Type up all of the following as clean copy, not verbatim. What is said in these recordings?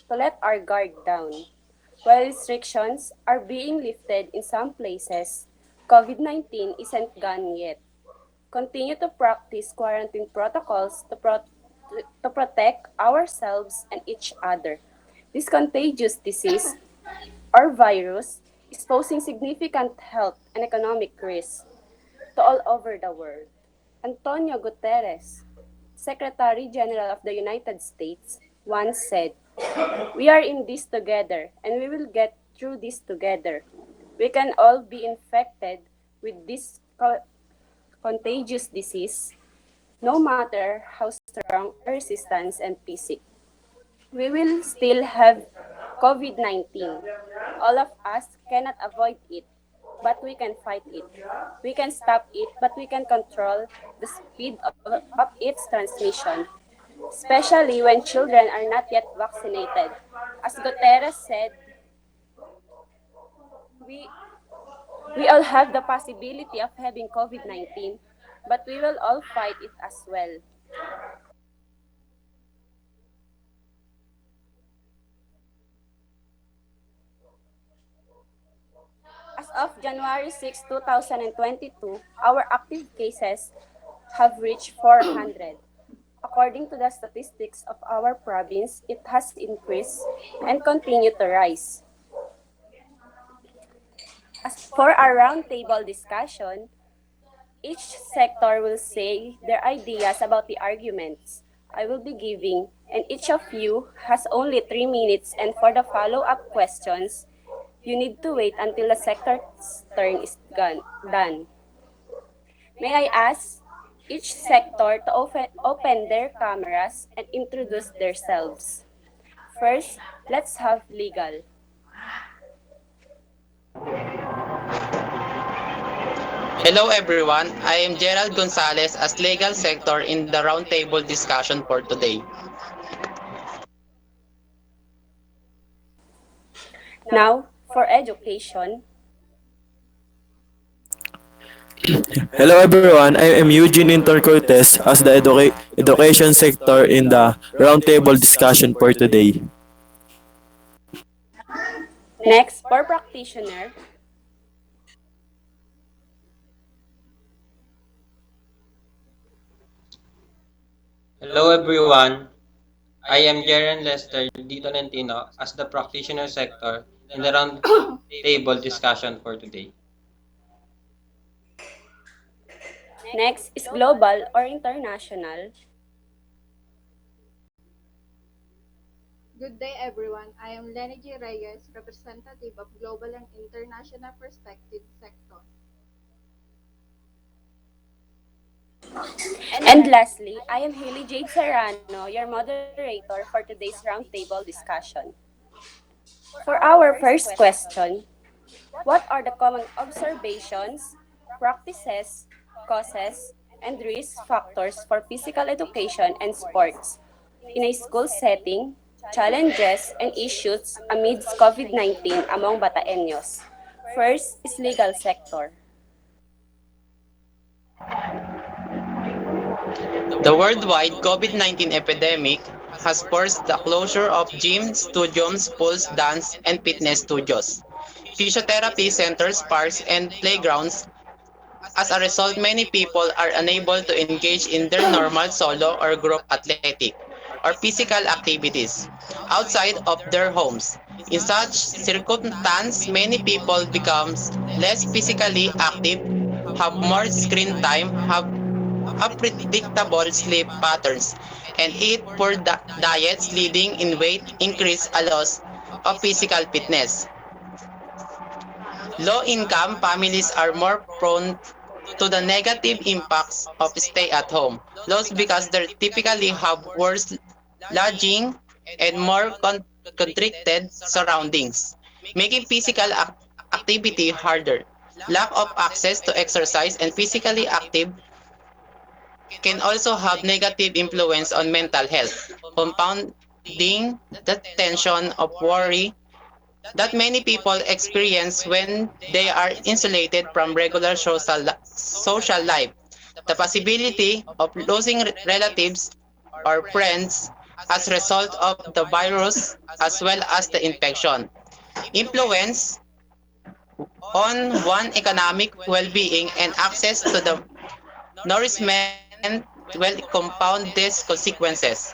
to let our guard down. While restrictions are being lifted in some places, COVID-19 isn't gone yet. Continue to practice quarantine protocols to protect ourselves and each other. This contagious disease or virus is posing significant health and economic risks to all over the world. Antonio Guterres, Secretary General of the United States, once said, "We are in this together and we will get through this together. We can all be infected with this contagious disease, no matter how strong our resistance and physique. We will still have COVID-19. All of us cannot avoid it, but we can fight it. We can stop it, but we can control the speed of its transmission, especially when children are not yet vaccinated. As Guterres said, we, we all have the possibility of having COVID-19, but we will all fight it as well." As of January 6, 2022, our active cases have reached 400. According to the statistics of our province, it has increased and continued to rise. As for our roundtable discussion, each sector will say their ideas about the arguments I will be giving, and each of you has only 3 minutes, and for the follow-up questions, you need to wait until the sector's turn is done. May I ask each sector to open their cameras and introduce themselves. First, let's have legal. Hello everyone, I am Gerald Gonzales as legal sector in the roundtable discussion for today. Now, for education. Hello everyone, I am Eugene Inton CORTEZ as the education sector in the roundtable discussion for today. Next, for practitioner. Hello everyone, I am GERREN Tolentino as the practitioner sector in the round table discussion for today. Next is global or international. Good day, everyone. I am LENIGIE REYES, representative of Global and International Perspective Sector. And lastly, I am HAILEY Jade Serrano, your moderator for today's roundtable discussion. For our first question, what are the common observations, practices, causes, and risk factors for physical education and sports in a school setting, challenges, and issues amidst COVID-19 among Bataeños? First is legal sector. The worldwide COVID-19 epidemic has forced the closure of gyms, studios, pools, dance, and fitness studios, physiotherapy centers, parks, and playgrounds. As a result, many people are unable to engage in their normal solo or group athletic or physical activities outside of their homes. In such circumstance, many people become less physically active, have more screen time, have unpredictable sleep patterns, and eat poor diets leading in weight increase, a loss of physical fitness. Low-income families are more prone to the negative impacts of stay-at-home laws because they typically have worse lodging and more constricted surroundings, making physical activity harder. Lack of access to exercise and physically active can also have negative influence on mental health, compounding the tension of worry that many people experience when they are insulated from regular social life. The possibility of losing relatives or friends as a result of the virus as well as the infection. Influence on one economic well-being and access to the nourishment will compound these consequences.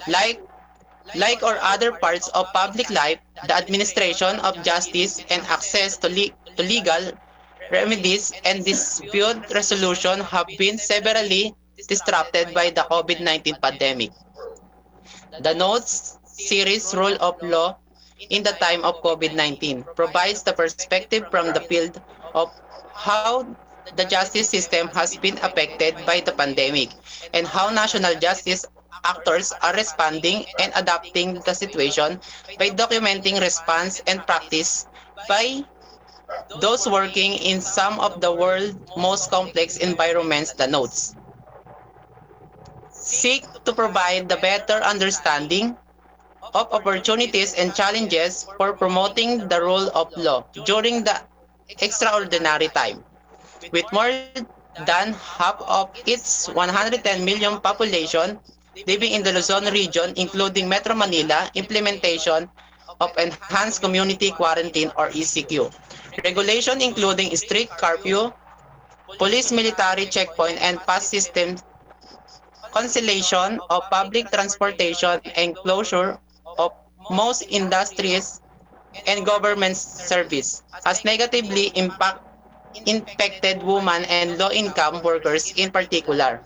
Like Like or other parts of public life, the administration of justice and access to legal remedies and dispute resolution have been severely disrupted by the COVID-19 pandemic. The Notes series Rule of Law in the time of COVID-19 provides the perspective from the field of how the justice system has been affected by the pandemic and how national justice actors are responding and adapting the situation by documenting response and practice by those working in some of the world's most complex environments. The notes seek to provide the better understanding of opportunities and challenges for promoting the rule of law during the extraordinary time. With more than half of its 110 million population living in the Luzon region, including Metro Manila, implementation of Enhanced Community Quarantine or ECQ. Regulation including strict curfew, police military checkpoint, and pass system cancellation of public transportation and closure of most industries and government service has negatively impacted women and low-income workers in particular.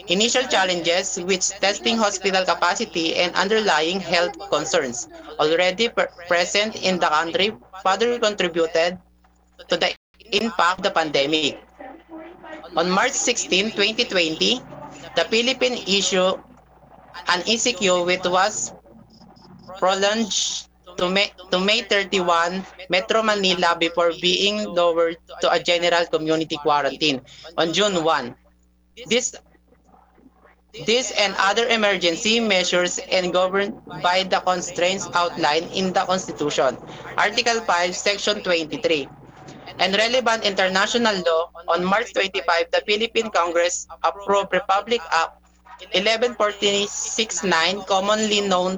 Initial challenges, which testing hospital capacity and underlying health concerns already present in the country, further contributed to the impact of the pandemic. On March 16, 2020, the Philippines issued an ECQ which was prolonged to May 31, Metro Manila before being lowered to a general community quarantine on June 1. This This and other emergency measures and governed by the constraints outlined in the Constitution, Article 5, Section 23, and relevant international law. On March 25, the Philippine Congress approved Republic Act 1146-9, commonly known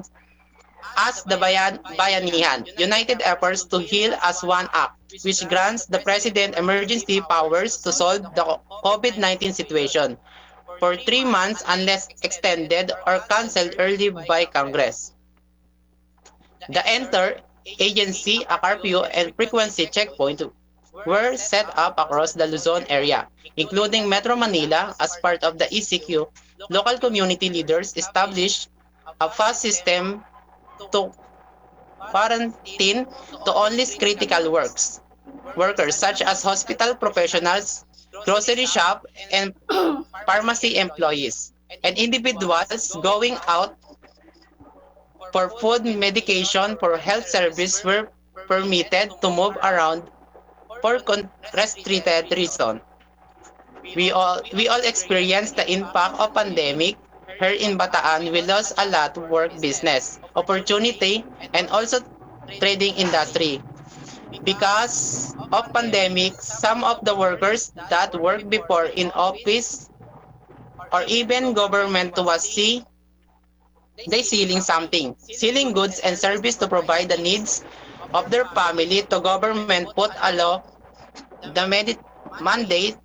as the Bayanihan, United Efforts to Heal as One Act, which grants the President emergency powers to solve the COVID-19 situation for 3 months unless extended or cancelled early by Congress. The inter-agency curfew and frequency checkpoint were set up across the Luzon area, including Metro Manila as part of the ECQ. Local community leaders established a fast system to quarantine to only critical workers such as hospital professionals, grocery shop, and pharmacy employees, and individuals going out for food, medication, for health service were permitted to move around for restricted reason. We all experienced the impact of pandemic. Here in Bataan, we lost a lot of work business, opportunity, and also trading industry. Because of pandemic, some of the workers that worked before in office or even government was they selling goods and service to provide the needs of their family. To government put a law, the mandate,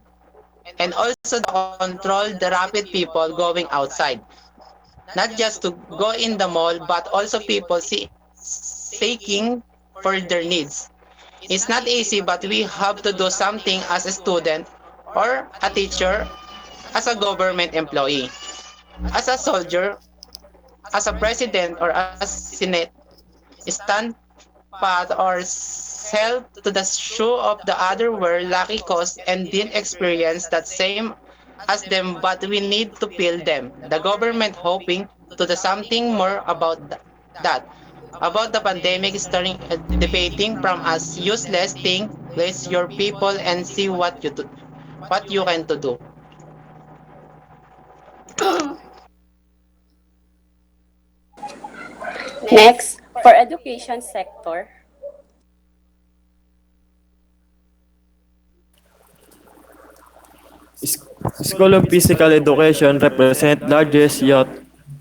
and also the control the rapid people going outside. Not just to go in the mall, but also people seeking for their needs. It's not easy, but we have to do something as a student or a teacher, as a government employee, as a soldier, as a president or as senate. Stand pat or self to the shoe of the other were lucky cause and didn't experience that same as them, but we need to feel them. The government hoping to do something more about that. About the pandemic starting debating from as useless thing, place your people and see what you can to do. Next, for education sector, School of Physical Education represent largest youth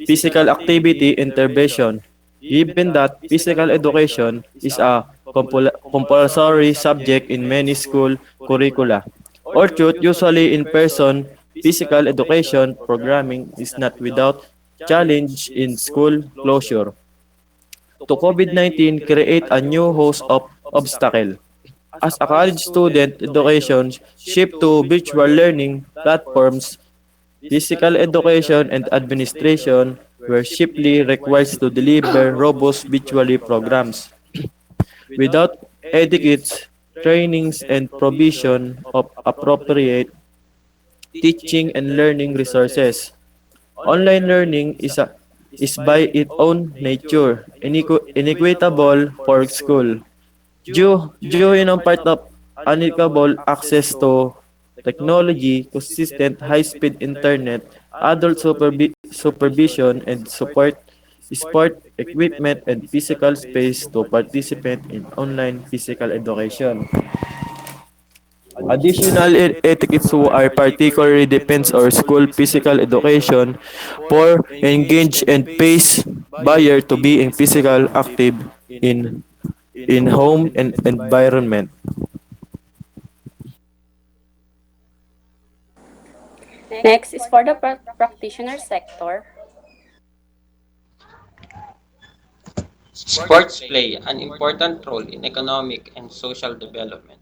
physical activity intervention. Given that physical education is a compulsory subject in many school curricula, Orchard usually in-person physical education programming is not without challenge in school closure. To COVID-19 create a new host of obstacle. As a college student, education shift to virtual learning platforms. Physical education and administration were simply required to deliver robust virtually programs without etiquettes, trainings, and provision of appropriate teaching and learning resources. Online learning is by its own nature inequitable for school. Due in part of unequal access to technology, consistent high-speed internet, adult supervision, and sport equipment, and physical space to participate in online physical education. Additional etiquettes who are particularly depends on school physical education for engage and pace buyer to be in physical active in home and environment. Next is for the practitioner sector. Sports play an important role in economic and social development.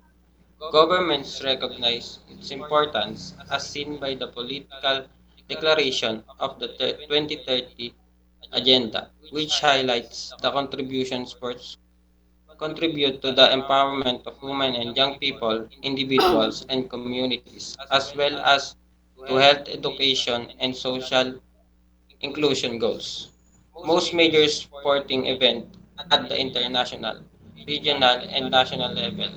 Governments recognize its importance as seen by the political declaration of the 2030 Agenda, which highlights the contribution sports contribute to the empowerment of women and young people, individuals, and communities, as well as to health education and social inclusion goals. Most major sporting events at the international, regional, and national level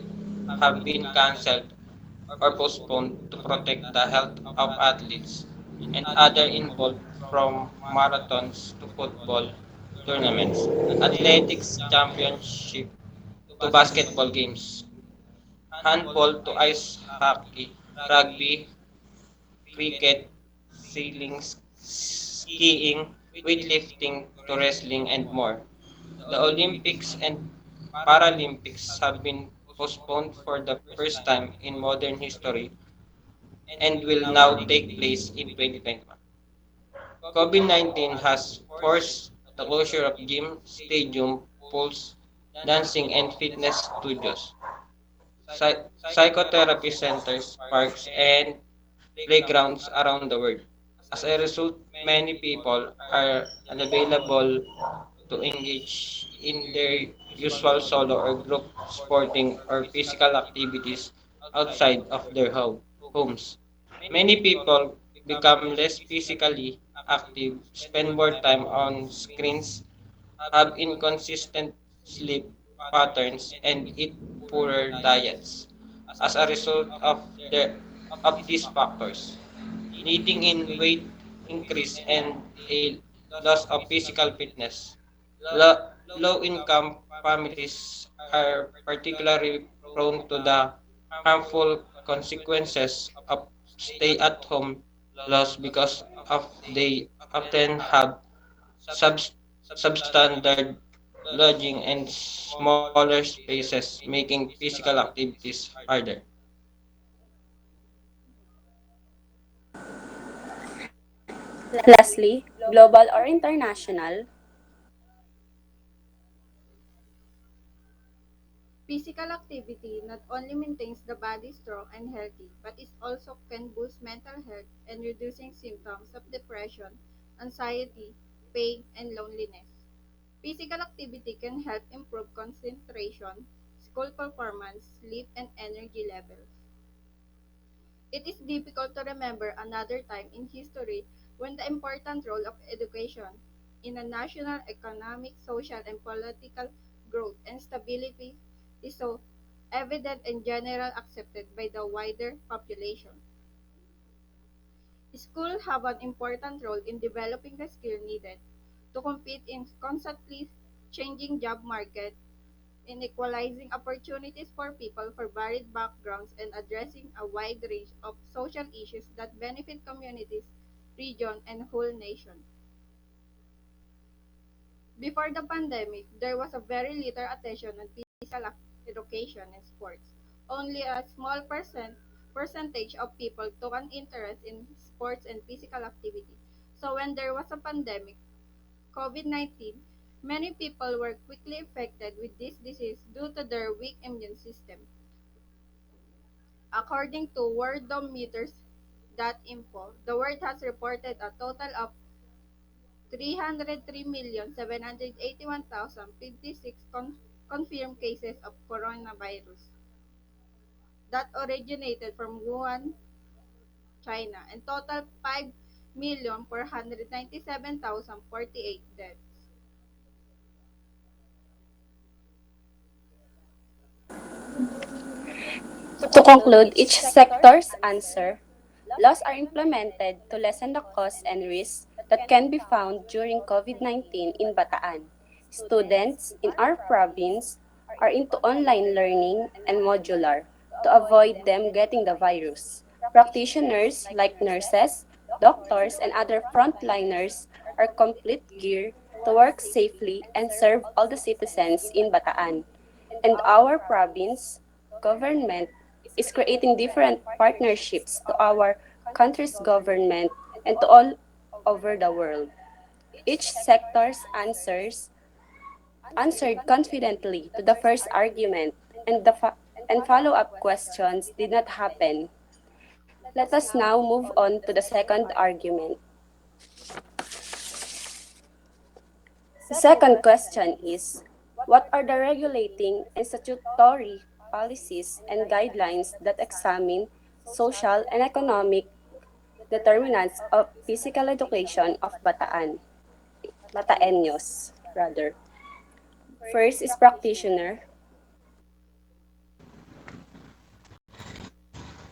have been cancelled or postponed to protect the health of athletes and other involved, from marathons to football tournaments, athletics championship to basketball games, handball to ice hockey, rugby, cricket, sailing, skiing, weightlifting to wrestling, and more. The Olympics and Paralympics have been postponed for the first time in modern history and will now take place in 2021. COVID-19 has forced the closure of gym, stadium, pools, dancing and fitness studios, psychotherapy centers, parks, and playgrounds around the world. As a result, many people are unavailable to engage in their usual solo or group sporting or physical activities outside of their homes. Many people become less physically active, spend more time on screens, have inconsistent sleep patterns, and eat poorer diets as a result of these factors, leading in weight increase and a loss of physical fitness. Low-income families are particularly prone to the harmful consequences of stay-at-home laws because of they often have sub substandard lodging and smaller spaces, making physical activities harder. Lastly, global or international. Physical activity not only maintains the body strong and healthy, but it also can boost mental health and reducing symptoms of depression, anxiety, pain, and loneliness. Physical activity can help improve concentration, school performance, sleep, and energy levels. It is difficult to remember another time in history when the important role of education in a national economic, social, and political growth and stability is so evident and general accepted by the wider population. Schools have an important role in developing the skill needed to compete in constantly changing job market, in equalizing opportunities for people for varied backgrounds and addressing a wide range of social issues that benefit communities, region, and whole nation. Before the pandemic, there was a very little attention on physical education and sports. Only a small percentage of people took an interest in sports and physical activity. So when there was a pandemic, COVID-19, many people were quickly affected with this disease due to their weak immune system. According to worldometers.info, the world has reported a total of 303,781,056 confirmed cases of coronavirus that originated from Wuhan, China, and total 5,497,048 deaths. To conclude each sector's answer, laws are implemented to lessen the costs and risks that can be found during COVID-19 in Bataan. Students in our province are into online learning and modular to avoid them getting the virus. Practitioners like nurses, doctors, and other frontliners are complete gear to work safely and serve all the citizens in Bataan. And our province government is creating different partnerships to our country's government and to all over the world. Each sector's answered confidently to the first argument, and and follow-up questions did not happen. Let us now move on to the second argument. The second question is, what are the regulating and statutory policies and guidelines that examine social and economic determinants of physical education of Bataeños, rather. First is practitioner.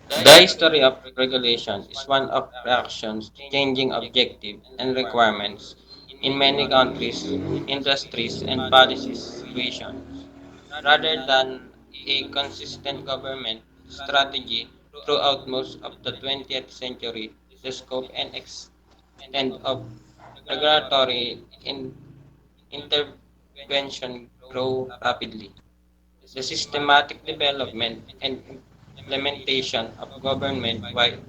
The history of regulation is one of reactions to changing objective and requirements in many countries, industries, and policy situations. Rather than a consistent government strategy throughout most of the 20th century, the scope and extent of regulatory intervention grow rapidly. The systematic development and implementation of government-wide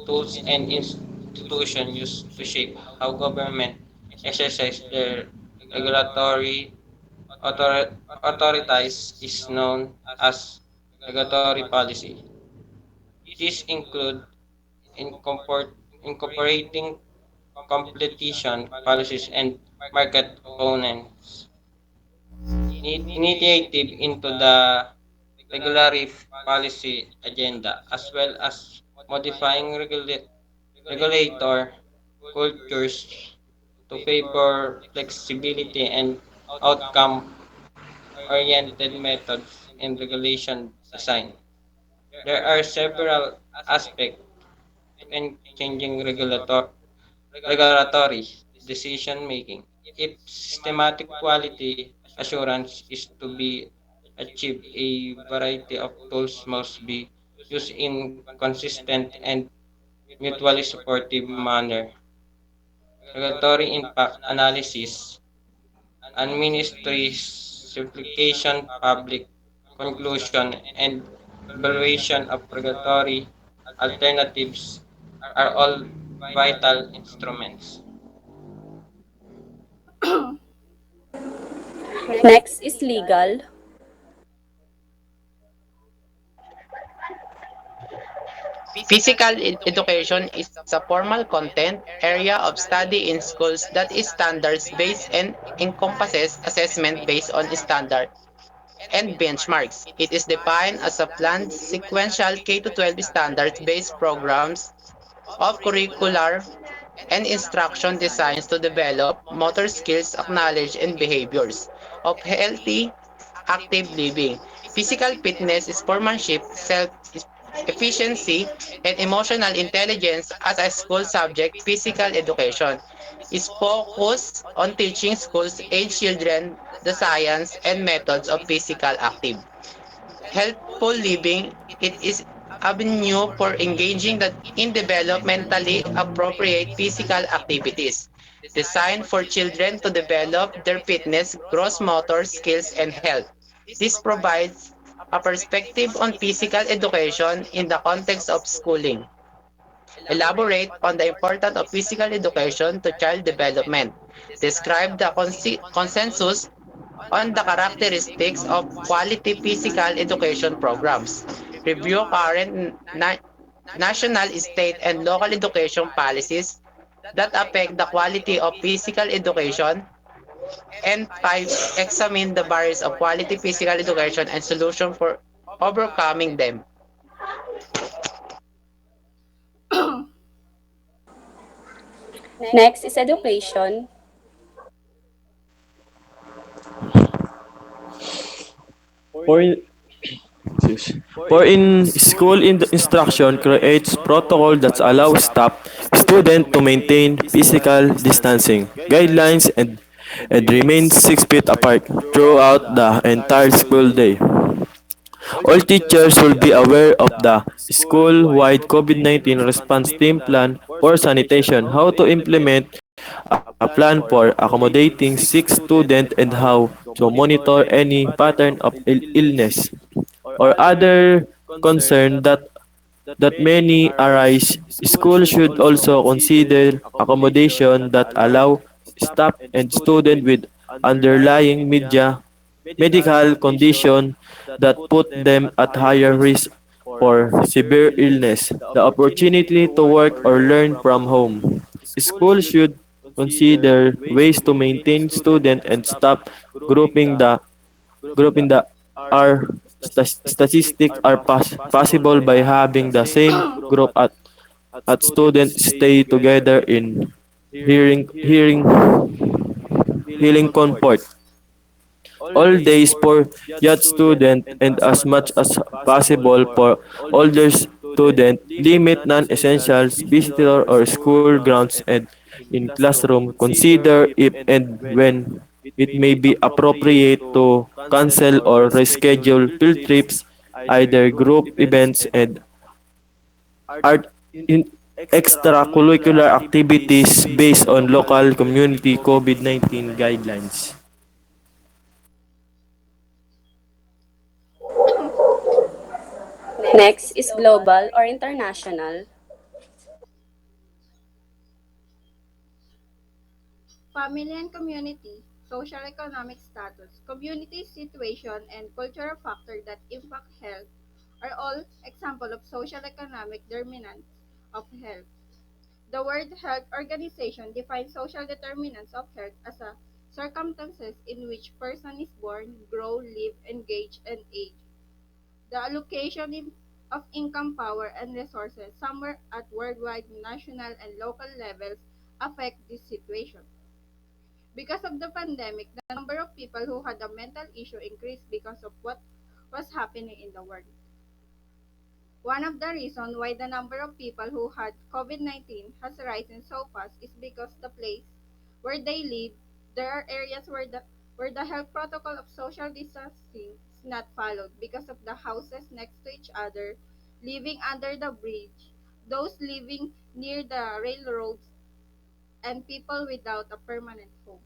tools and institutions used to shape how government exercise their regulatory authorities is known as regulatory policy. These include incorporating competition policies and market components initiative into the regulatory policy agenda, as well as modifying regulator cultures to favor flexibility and outcome-oriented methods in regulation design. There are several aspects to changing regulatory decision making. If systematic quality assurance is to be achieved, a variety of tools must be used in consistent and mutually supportive manner. Regulatory impact analysis, administration, public conclusion, and evaluation of regulatory alternatives are all vital instruments. Next is legal. Physical education is a formal content area of study in schools that is standards-based and encompasses assessment based on standard and benchmarks. It is defined as a planned sequential K-12 standards-based programs of curricular and instruction designs to develop motor skills, knowledge, and behaviors of healthy, active living. Physical fitness, sportsmanship, self-efficiency, and emotional intelligence as a school subject. Physical education is focused on teaching schools age children the science and methods of physical active. Healthful living, it is avenue for engaging in developmentally appropriate physical activities. designed for children to develop their fitness, gross motor skills, and health. This provides a perspective on physical education in the context of schooling. Elaborate on the importance of physical education to child development. Describe the consensus on the characteristics of quality physical education programs. Review current national, state, and local education policies that affect the quality of physical education. And 5, examine the barriers of quality physical education and solution for overcoming them. Next is education. For in, for in school instruction creates protocol that allows staff, student to maintain physical distancing, guidelines and remain 6 feet apart throughout the entire school day. All teachers will be aware of the school-wide COVID-19 response team plan for sanitation, how to implement a plan for accommodating sick students, and how to monitor any pattern of illness or other concern that many arise. Schools should also consider accommodation that allow staff and students with underlying medical condition that put them at higher risk for severe illness, the opportunity to work or learn from home. Schools should consider ways to maintain student and staff grouping the grouping the are statistics are possible by having the same group at students stay together in hearing healing comfort all days for yacht student and as much as possible for older student limit non-essentials visitor or school grounds and in classroom consider if and when it may be appropriate to cancel or reschedule field trips either group events and art in extracurricular activities based on local community COVID-19 guidelines. Next is global or international. Family and community, social economic status, community situation, and cultural factors that impact health are all examples of social economic determinants of health. The World Health Organization defines social determinants of health as a circumstances in which person is born, grow, live, engage, and age. The allocation of income, power, and resources somewhere at worldwide, national, and local levels affect this situation. Because of the pandemic, the number of people who had a mental issue increased because of what was happening in the world. One of the reasons why the number of people who had COVID-19 has risen so fast is because the place where they live, there are areas where the health protocol of social distancing is not followed because of the houses next to each other, living under the bridge, those living near the railroads, and people without a permanent home.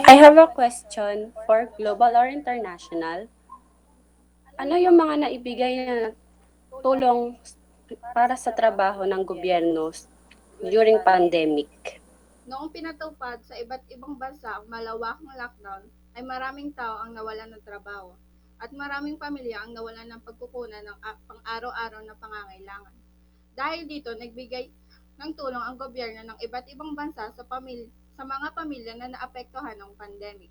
I have a question for global or international. Ano yung mga naibigay na tulong para sa trabaho ng gobyerno during pandemic? Noong pinatupad sa iba't ibang bansa ang malawakang lockdown, ay maraming tao ang nawalan ng trabaho at maraming pamilya ang nawalan ng pagkukunan ng pang-araw-araw na pangangailangan. Dahil dito, nagbigay ng tulong ang gobyerno ng iba't ibang bansa sa mga pamilya na naapektuhan ng pandemic.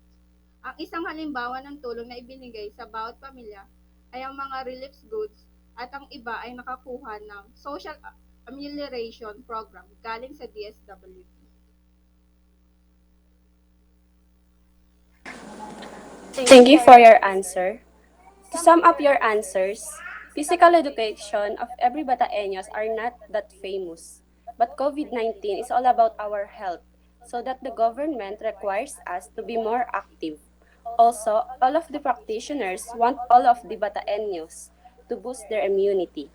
Ang isang halimbawa ng tulong na ibinigay sa bawat pamilya ay ang mga relief goods at ang iba ay nakakuha ng social amelioration program galing sa DSWD. Thank you for your answer. To sum up your answers, physical education of every Bataeños are not that famous. But COVID-19 is all about our health, so that the government requires us to be more active. Also, all of the practitioners want all of the Bataeños to boost their immunity.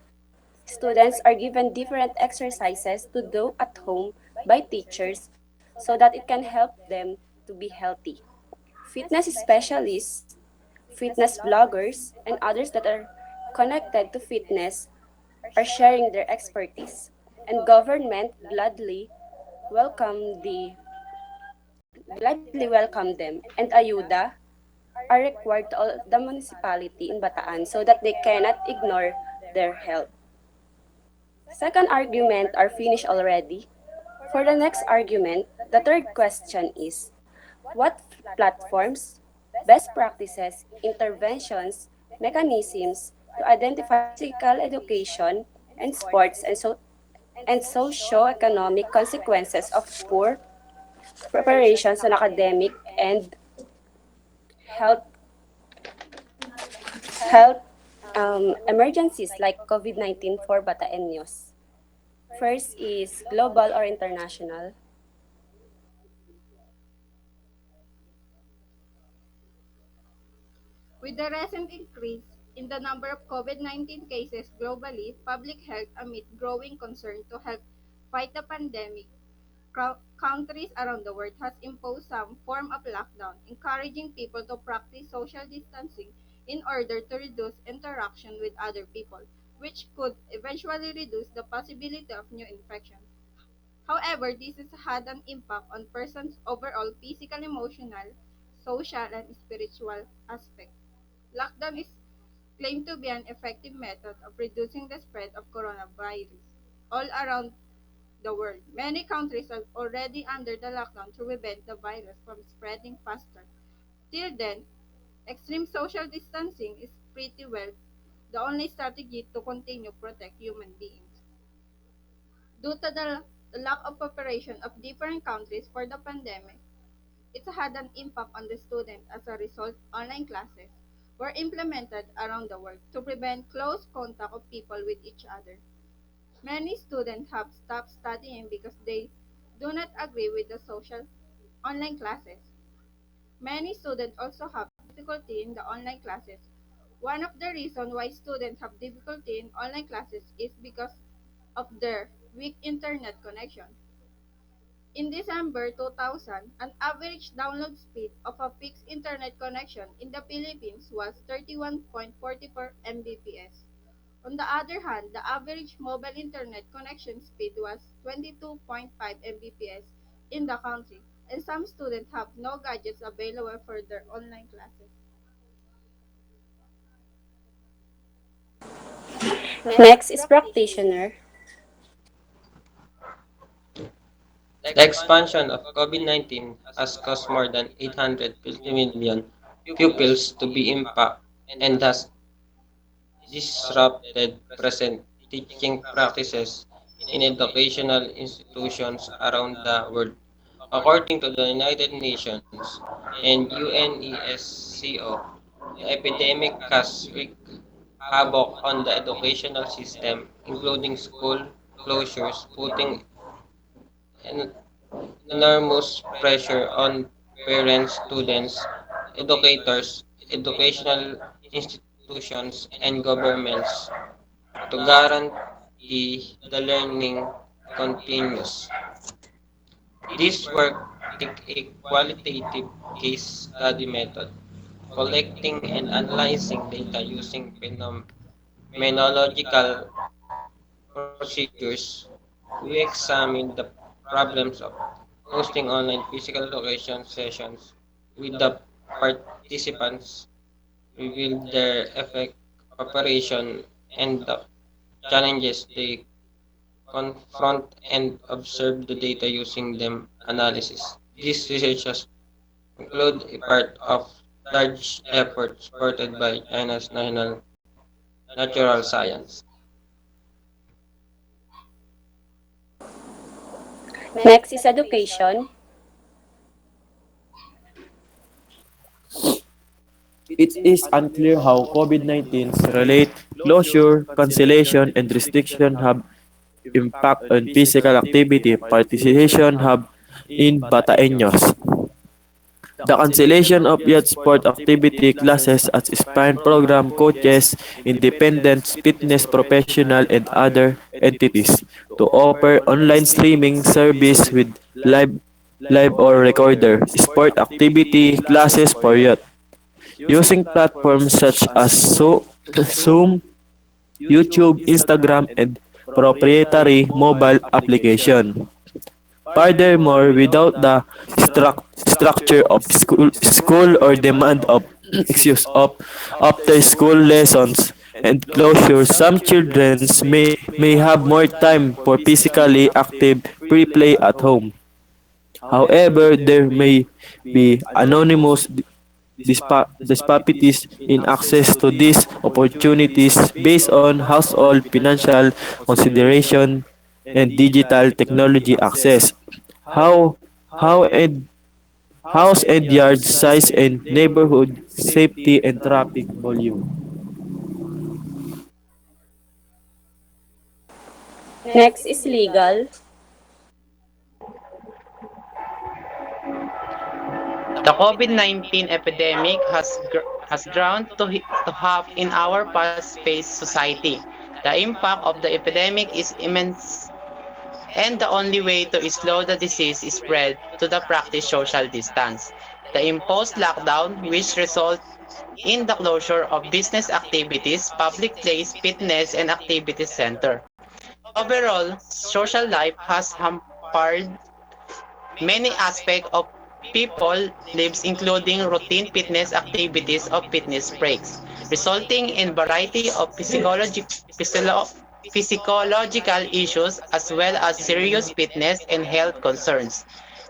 Students are given different exercises to do at home by teachers so that it can help them to be healthy. Fitness specialists, fitness bloggers, and others that are connected to fitness are sharing their expertise. And government welcome the gladly welcome them. And ayuda are required to all the municipality in Bataan so that they cannot ignore their health. Second argument are finished already. For the next argument, the third question is, what platforms, best practices, interventions, mechanisms to identify physical education and sports and socio-economic consequences of poor preparations on academic and health health emergencies like COVID-19 for Bataeños. First is global or international. With the recent increase in the number of COVID-19 cases globally, public health amid growing concern to help fight the pandemic, countries around the world has imposed some form of lockdown, encouraging people to practice social distancing in order to reduce interaction with other people, which could eventually reduce the possibility of new infections. However, this has had an impact on persons' overall physical, emotional, social, and spiritual aspects. Lockdown is claimed to be an effective method of reducing the spread of coronavirus all around the world. Many countries are already under the lockdown to prevent the virus from spreading faster. Till then, extreme social distancing is pretty well the only strategy to continue protect human beings. Due to the lack of preparation of different countries for the pandemic, it had an impact on the students. As a result, online classes were implemented around the world to prevent close contact of people with each other. Many students have stopped studying because they do not agree with the social online classes. Many students also have difficulty in the online classes. One of the reasons why students have difficulty in online classes is because of their weak internet connection. In December 2000, an average download speed of a fixed internet connection in the Philippines was 31.44 Mbps. On the other hand, the average mobile internet connection speed was 22.5 Mbps in the country, and some students have no gadgets available for their online classes. Next is practitioner. The expansion of COVID-19 has caused more than 850 million pupils to be impacted and has disrupted present teaching practices in educational institutions around the world. According to the United Nations and UNESCO, the epidemic has wreaked havoc on the educational system, including school closures, putting en- enormous pressure on parents, students, educators, educational institutions, and governments to guarantee the learning continues. This work take a qualitative case study method, collecting and analyzing data using phenomenological procedures. We examine the problems of hosting online physical education sessions with the participants, reveal their effect, operation, and the challenges they confront and observe the data using them analysis. This research has include a part of large effort supported by China's National Natural Science. Next is education. It is unclear how COVID-19's relate closure, cancellation, and restriction have impact on physical activity participation have in Bataeños. The cancellation of youth sport activity classes at Spine program coaches, independent fitness professional and other entities to offer online streaming service with live live or recorder sport activity classes for youth using platforms such as Zoom, YouTube, Instagram, and proprietary mobile application. Furthermore, without the structure of school or demand of of after school lessons and closure, some children may have more time for physically active pre-play at home. However, there may be anonymous disparities in access to these opportunities based on household financial consideration and digital technology access. How how and house and yard size and neighborhood safety and traffic volume. Next is legal. The COVID-19 epidemic has grown to have in our fast-paced society. The impact of the epidemic is immense, and the only way to slow the disease spread to the practice social distance. The imposed lockdown, which result in the closure of business activities, public place, fitness, and activity center. Overall, social life has hampered many aspects of people lives including routine fitness activities of fitness breaks, resulting in variety of physiological issues as well as serious fitness and health concerns.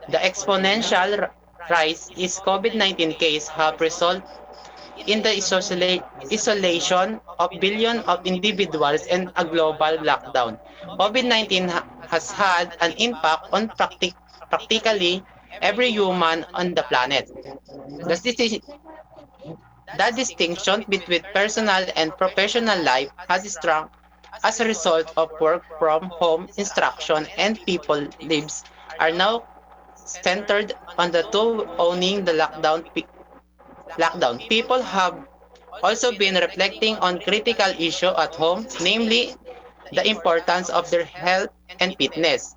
The exponential rise in COVID-19 cases have resulted in the isolation of billions of individuals and a global lockdown. COVID-19 has had an impact on practically every human on the planet. The, the distinction between personal and professional life has strong as a result of work from home instruction and people lives are now centered on the two owning the lockdown. People have also been reflecting on critical issue at home, namely the importance of their health and fitness.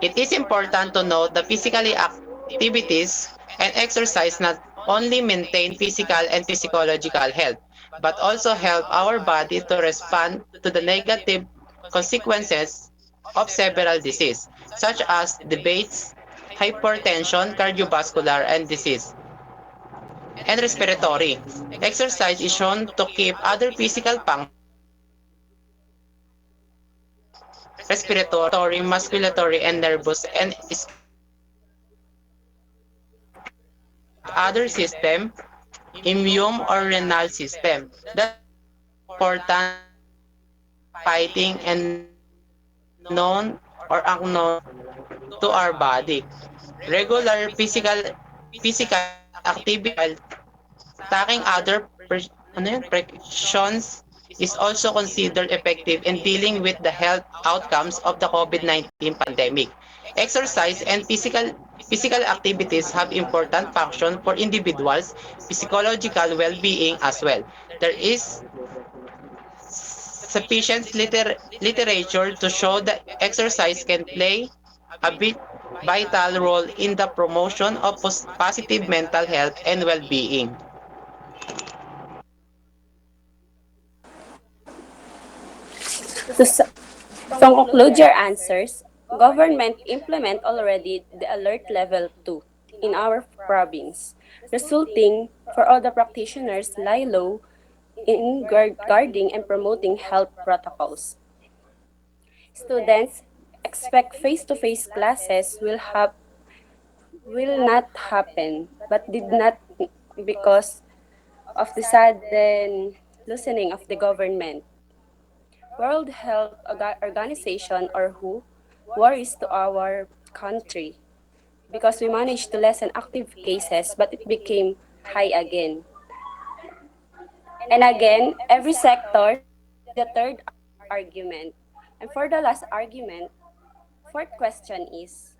It is important to note that physically activities and exercise not only maintain physical and psychological health, but also help our body to respond to the negative consequences of several diseases, such as diabetes, hypertension, cardiovascular, and disease, and respiratory. Exercise is shown to keep other physical functions respiratory, musculatory, and nervous and other system, immune or renal system that are important in fighting and known or unknown to our body. Regular physical activity while taking other precautions is also considered effective in dealing with the health outcomes of the COVID-19 pandemic. Exercise and physical activities have important function for individuals' psychological well-being as well. There is sufficient literature to show that exercise can play a vital role in the promotion of positive mental health and well-being. To, s- to conclude your answers, government implement already the alert level 2 in our province, resulting for all the practitioners lie low in guarding and promoting health protocols. Students expect face-to-face classes will not happen, but did not because of the sudden loosening of the government. World Health Organization or WHO worries to our country because we managed to lessen active cases but it became high again. And again, every sector should be the third argument. And for the last argument, fourth question is,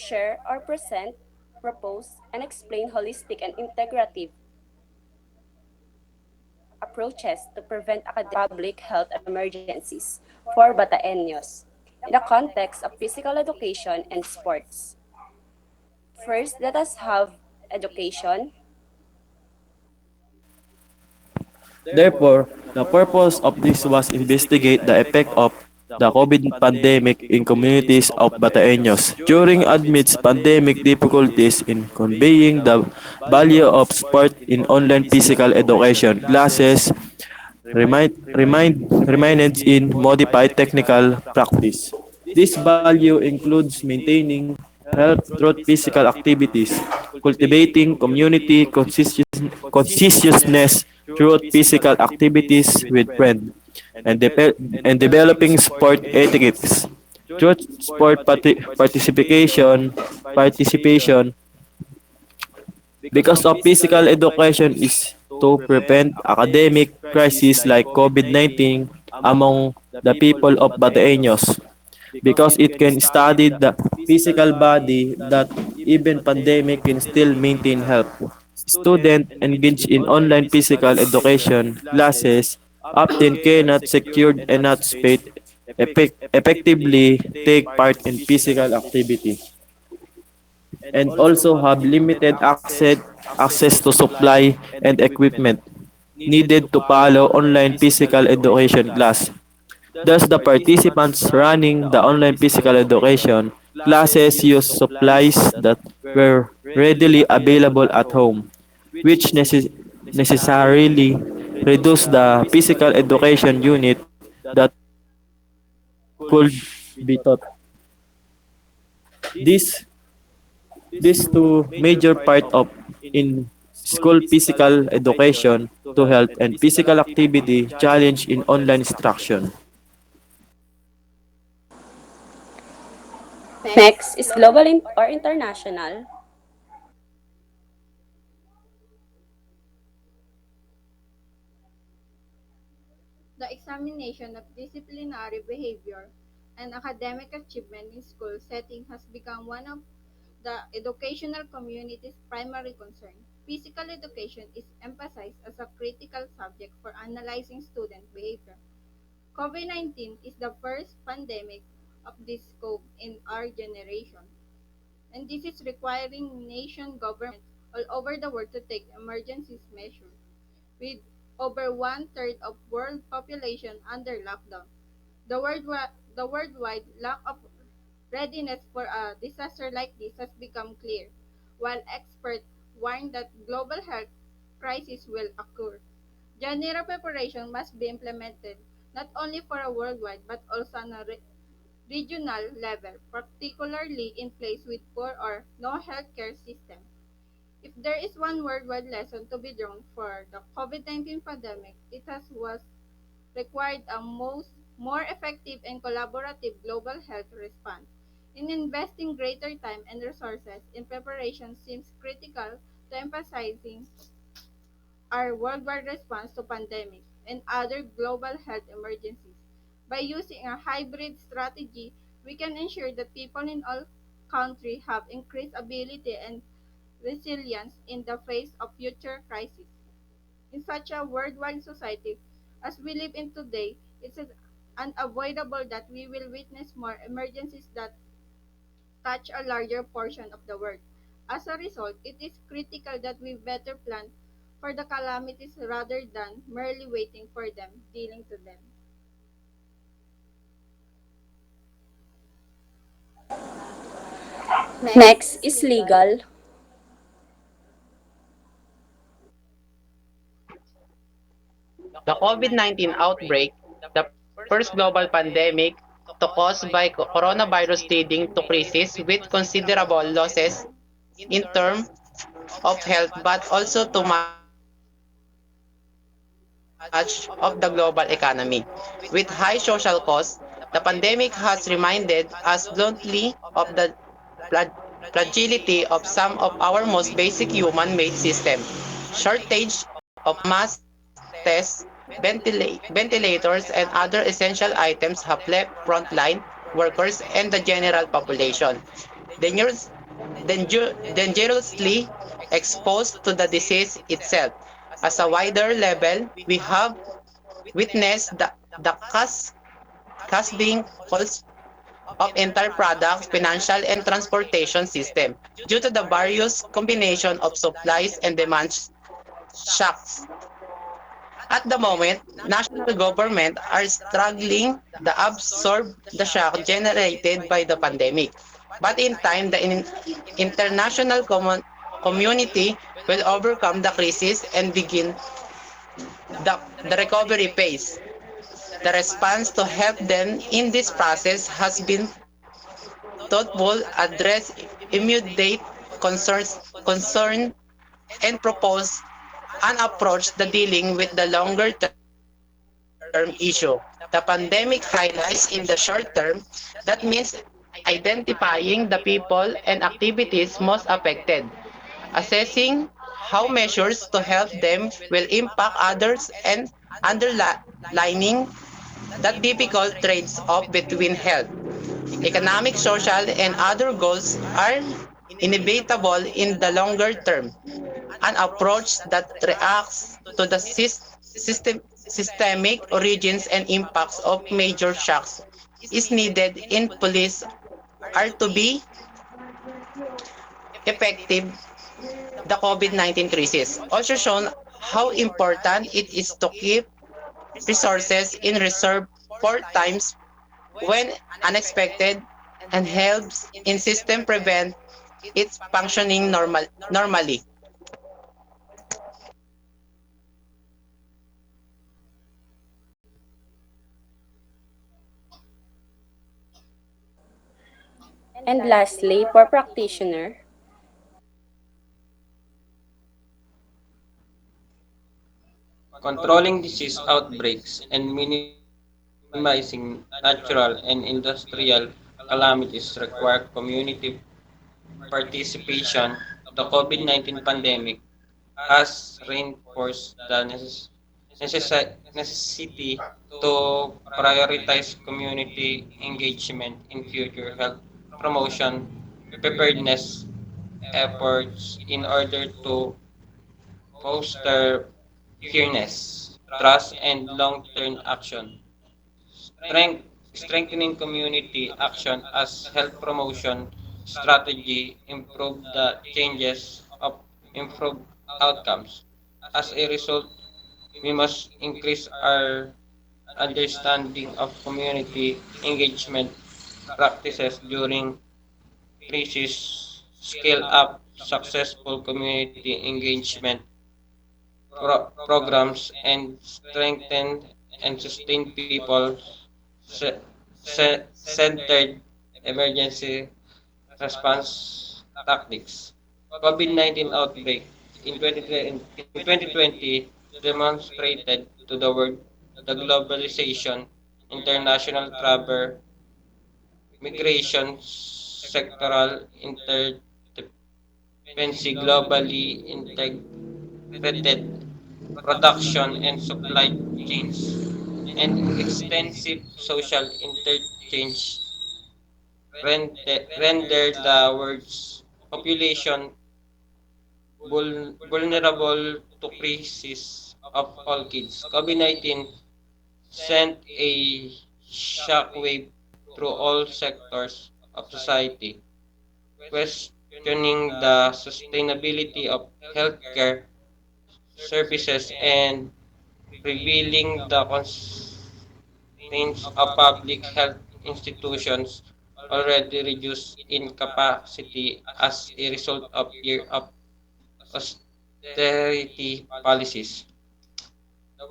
share or present, propose, and explain holistic and integrative approaches to prevent academic public health emergencies for Bataeños in the context of physical education and sports. First, let us have education. Therefore, the purpose of this was investigate the effect of the COVID pandemic in communities of Bataeños during amidst pandemic difficulties in conveying the value of sport in online physical education classes remained in modified technical practice. This value includes maintaining health through physical activities, cultivating community consciousness through physical activities with friends, and developing sport etiquettes. Through sport participation because of physical education is to prevent academic crises like COVID-19 among the people of Bateeños because it can study the physical body that even pandemic can still maintain health. Students engaged in online physical education classes often cannot secure enough space effectively take part in physical activity and also have limited access to supply and equipment needed to follow online physical education class. Thus, the participants running the online physical education classes use supplies that were readily available at home, which necessarily reduce the physical education unit that could be taught. This These two major part of in school physical education to health and physical activity challenge in online instruction. Next is global or international. The examination of disciplinary behavior and academic achievement in school setting has become one of the educational community's primary concern. Physical education is emphasized as a critical subject for analyzing student behavior. COVID-19 is the first pandemic of this scope in our generation, and this is requiring nation governments all over the world to take emergency measures. With over one-third of world population under lockdown, the worldwide lack of readiness for a disaster like this has become clear, while experts warn that global health crisis will occur. General preparation must be implemented not only for a worldwide but also on a regional level, particularly in places with poor or no healthcare system. If there is one worldwide lesson to be drawn for the COVID-19 pandemic, it has was required a more effective and collaborative global health response. In investing greater time and resources in preparation seems critical to emphasizing our worldwide response to pandemics and other global health emergencies. By using a hybrid strategy, we can ensure that people in all countries have increased ability and resilience in the face of future crises. In such a worldwide society as we live in today, it is unavoidable that we will witness more emergencies that touch a larger portion of the world. As a result, it is critical that we better plan for the calamities rather than merely waiting for them, dealing to them. Next is legal. The COVID-19 outbreak, the first global pandemic to cause by coronavirus leading to crisis with considerable losses in terms of health but also too much of the global economy. With high social costs, the pandemic has reminded us bluntly of the fragility of some of our most basic human-made system. Shortage of mass tests, ventilators, and other essential items have left frontline workers and the general population. dangerously exposed to the disease itself. As a wider level, we have witnessed the cascading falls of entire products, financial and transportation system due to the various combination of supplies and demand shocks. At the moment, national government are struggling to absorb the shock generated by the pandemic. But in time, the international community will overcome the crisis and begin the recovery phase. The response to help them in this process has been thoughtful, address immediate concern and propose an approach to dealing with the longer term issue. The pandemic highlights in the short term that means identifying the people and activities most affected, assessing how measures to help them will impact others, and underlining that difficult trades-off between health, economic, social, and other goals are inevitable in the longer term. An approach that reacts to the systemic origins and impacts of major shocks is needed in police are to be effective. The COVID-19 crisis also shown how important it is to keep resources in reserve for times when unexpected and helps in system prevent its functioning normally. And lastly, for practitioner, Controlling disease outbreaks and minimizing natural and industrial calamities require community participation. The COVID-19 pandemic has reinforced the necessity to prioritize community engagement in future health promotion preparedness efforts in order to foster fairness, trust, and long-term action. Strengthening community action as health promotion strategy improve the changes of improved outcomes. As a result, we must increase our understanding of community engagement practices during crisis, scale up successful community engagement programs, and strengthen and sustain people centered emergency response tactics. COVID-19 outbreak in 2020 demonstrated to the world the globalization, international travel, migration, sectoral interdependency, globally integrated production and supply chains, and extensive social interchange render the world's population vulnerable to crisis of all kids. COVID-19 sent a shockwave through all sectors of society, questioning the sustainability of healthcare services and revealing the constraints of public health institutions already reduced in capacity as a result of years of austerity policies.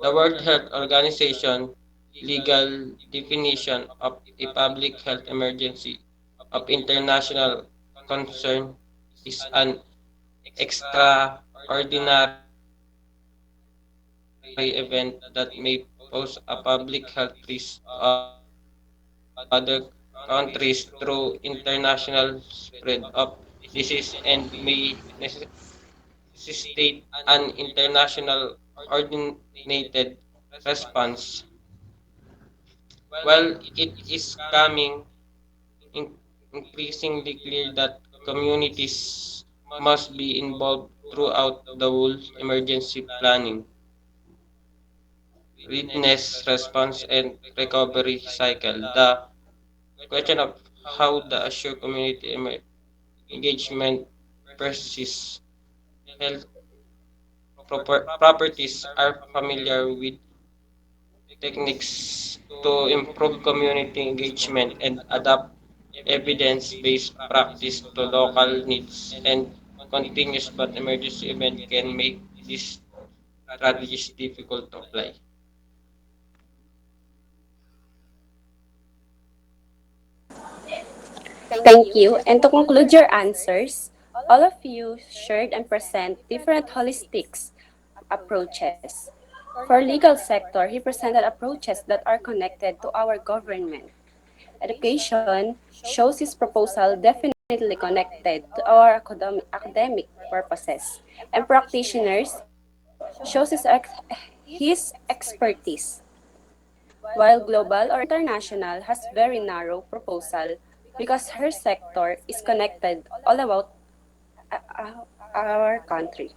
The World Health Organization legal definition of a public health emergency of international concern is an extraordinary event that may pose a public health risk to other countries through international spread of disease and may necessitate an international coordinated response. While it is increasingly clear that community Communities must be involved throughout the whole emergency planning, readiness, response, and recovery cycle. The question of how the assure community engagement persists health properties are familiar with techniques to improve community engagement and adapt evidence-based practice to local needs and continuous but emergency event can make these strategies difficult to apply. Thank you. And to conclude your answers, all of you shared and present different holistic approaches. For legal sector, he presented approaches that are connected to our government. Education shows his proposal definitely connected to our academic purposes. And practitioners shows his expertise. While global or international has very narrow proposal because her sector is connected all about our country.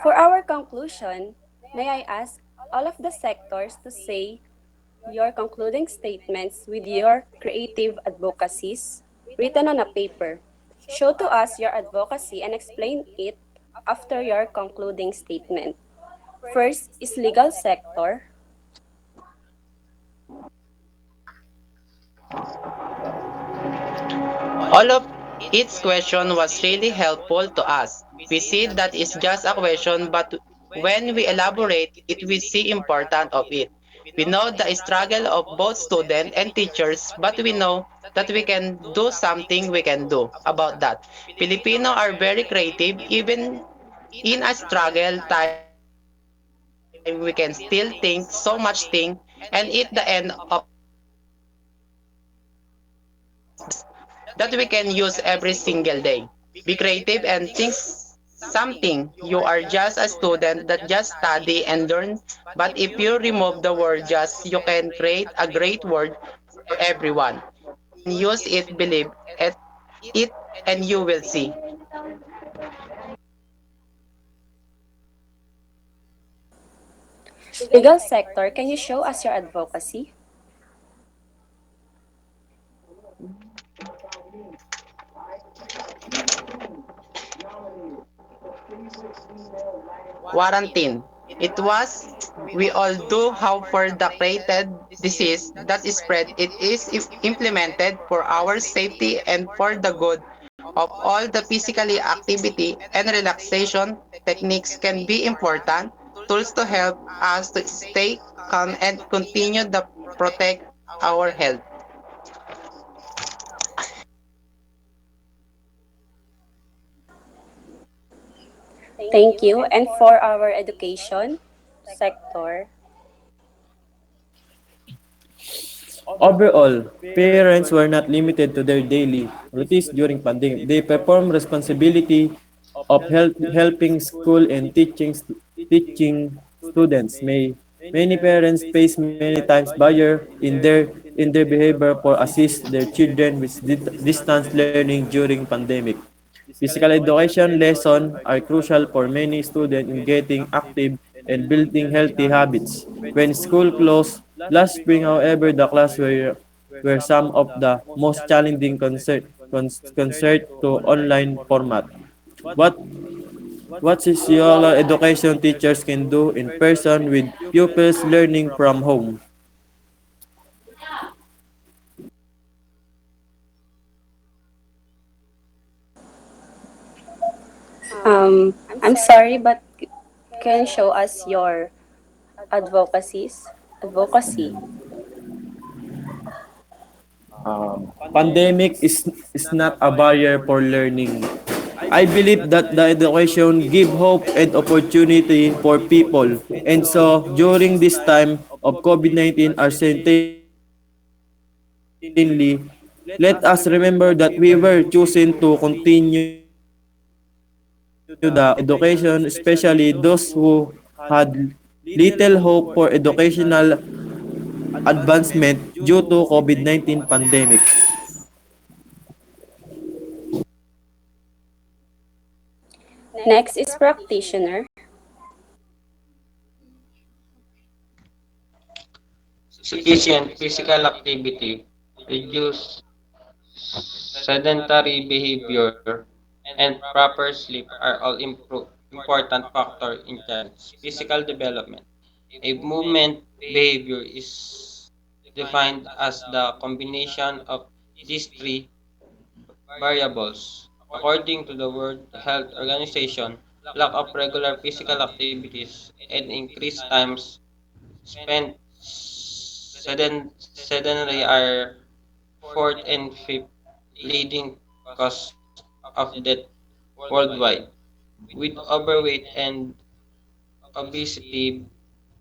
For our conclusion, may I ask all of the sectors to say your concluding statements with your creative advocacies written on a paper. Show to us your advocacy and explain it after your concluding statement. First is legal sector. All of its question was really helpful to us. We see that it's just a question, but when we elaborate it, we see important of it. We know the struggle of both students and teachers, but we know that we can do something we can do about that. Filipino are very creative, even in a struggle time, we can still think so much thing, and at the end of the day, we can come up with solutions that we can use every single day. Be creative and think something. You are just a student that just study and learn, but if you remove the word just, you can create a great word for everyone. And use it, believe it, and you will see. Legal sector, can you show us your advocacy? Quarantine. It was we all do how for the created disease that is spread it is implemented for our safety and for the good of all the physically activity and relaxation techniques can be important tools to help us to stay calm and continue to protect our health. Thank you. And for our education sector, Overall, parents were not limited to their daily routines during pandemic. They performed responsibility of helping school and teaching students. Many parents face many times barrier in their behavior for assist their children with distance learning during pandemic. Physical education lessons are crucial for many students in getting active and building healthy habits. When school closed last spring, however, the class were some of the most challenging concert to online format. What what is your education teachers can do in person with pupils learning from home? I'm sorry, but can you show us your advocacy? Pandemic is not a barrier for learning. I believe that the education give hope and opportunity for people. And so during this time of COVID-19 certainly, let us remember that we were choosing to continue the education, especially those who had little hope for educational advancement due to COVID-19 pandemic. Next is practitioner. Sufficient physical activity reduce sedentary behavior and proper sleep are all important factor in child's physical development. A movement behavior is defined as the combination of these three variables. According to the World Health Organization, lack of regular physical activities and increased times spent sedentary are fourth and fifth leading cause of death worldwide, with overweight and obesity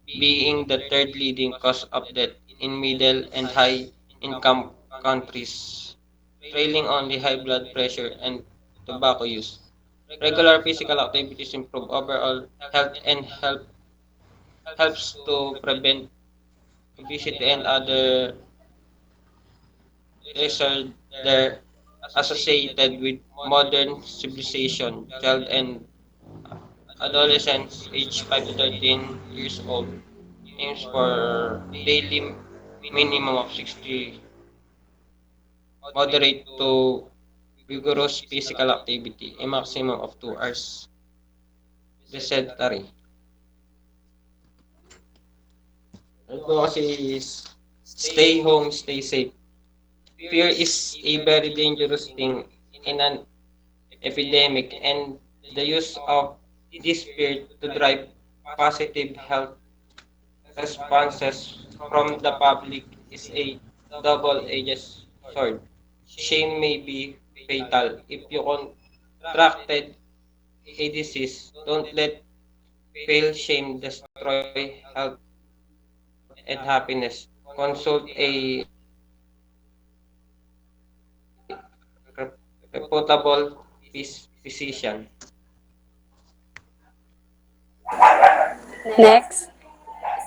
being the third leading cause of death in middle and high income countries, trailing only high blood pressure and tobacco use. Regular physical activities improve overall health and helps to prevent obesity and other disorders there associated with modern civilization. Child and adolescents aged 5 to 13 years old aims for daily minimum of 60 moderate to vigorous physical activity, a maximum of 2 hours. Dysentery. Advocacy is stay home, stay safe. Fear is a very dangerous thing in an epidemic, and the use of this fear to drive positive health responses from the public is a double-edged sword. Shame may be fatal. If you contracted a disease, don't let fail shame destroy health and happiness. Consult a reputable physician. Next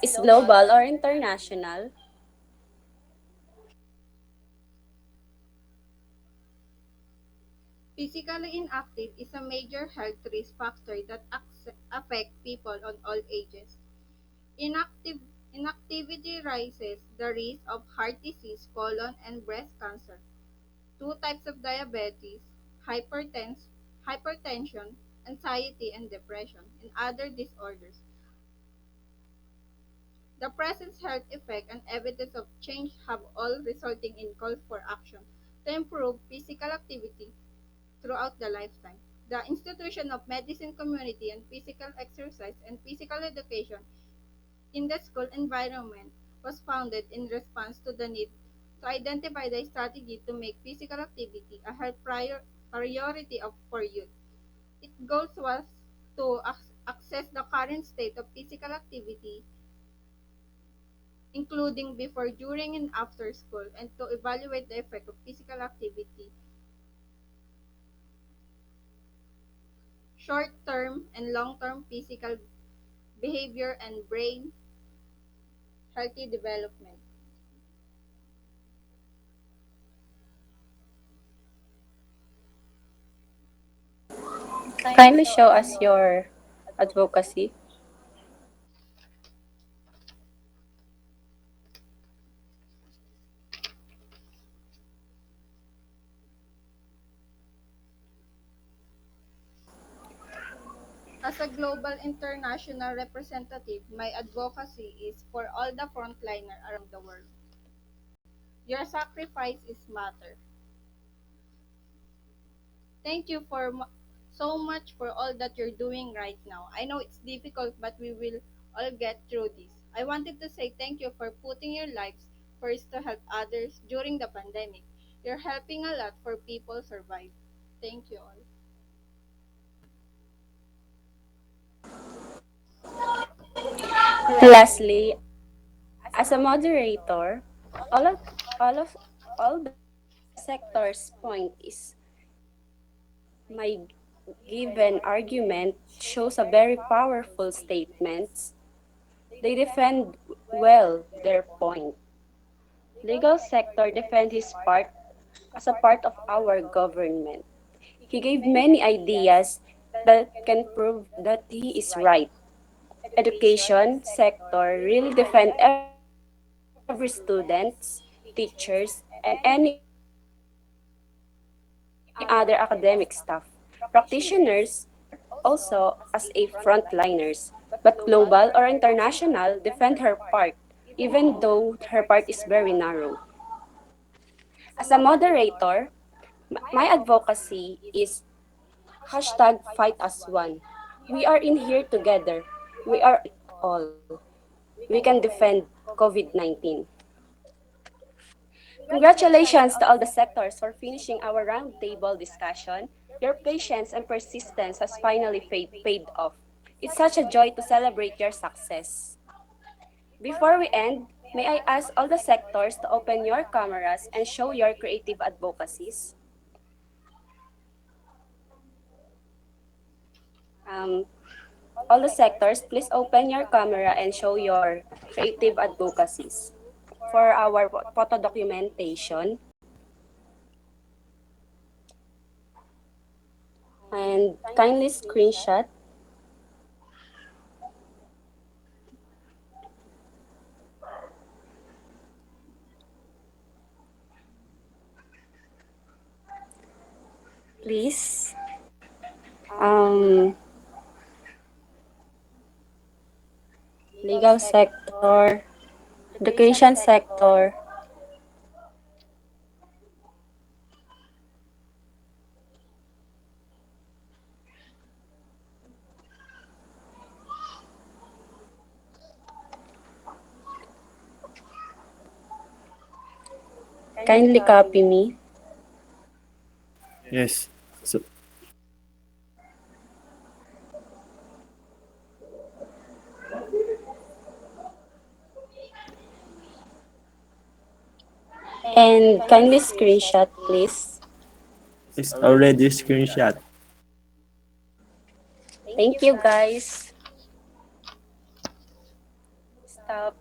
is global or international. Physically inactive is a major health risk factor that affect people on all ages. Inactive, Inactivity raises the risk of heart disease, colon and breast cancer, two types of diabetes, hypertension, anxiety and depression, and other disorders. The present health effect and evidence of change have all resulting in calls for action to improve physical activity throughout the lifetime. The institution of medicine community and physical exercise and physical education in the school environment was founded in response to the need to identify the strategy to make physical activity a health priority for youth. Its goal was to assess the current state of physical activity, including before, during, and after school, and to evaluate the effect of physical activity, short-term and long-term physical behavior, and brain healthy development. Kindly show us your advocacy. As a global international representative, my advocacy is for all the frontliner around the world. Your sacrifice is matter. Thank you so much for all that you're doing right now. I know it's difficult, but we will all get through this. I wanted to say thank you for putting your lives first to help others during the pandemic. You're helping a lot for people survive. Thank you all. Lastly, as a moderator, all of all of all the sector's point is my given argument shows a very powerful statements. They defend well their point. Legal sector defend his part as a part of our government. He gave many ideas that can prove that he is right. Education sector really defend every students, teachers, and any other academic staff. Practitioners also as a frontliners, but global or international defend her part, even though her part is very narrow. As a moderator, my advocacy is hashtag fight as one. We are in here together. We are it all. We can defend COVID-19. Congratulations to all the sectors for finishing our roundtable discussion. Your patience and persistence has finally paid off. It's such a joy to celebrate your success. Before we end, may I ask all the sectors to open your cameras and show your creative advocacies? Um, all the sectors, please open your camera and show your creative advocacies. For our photo documentation, and kindly screenshot. Please. Um, Legal sector, education sector, kindly copy me. Yes. So, And kindly screenshot, please. it's already screenshot. Thank you, guys. Stop.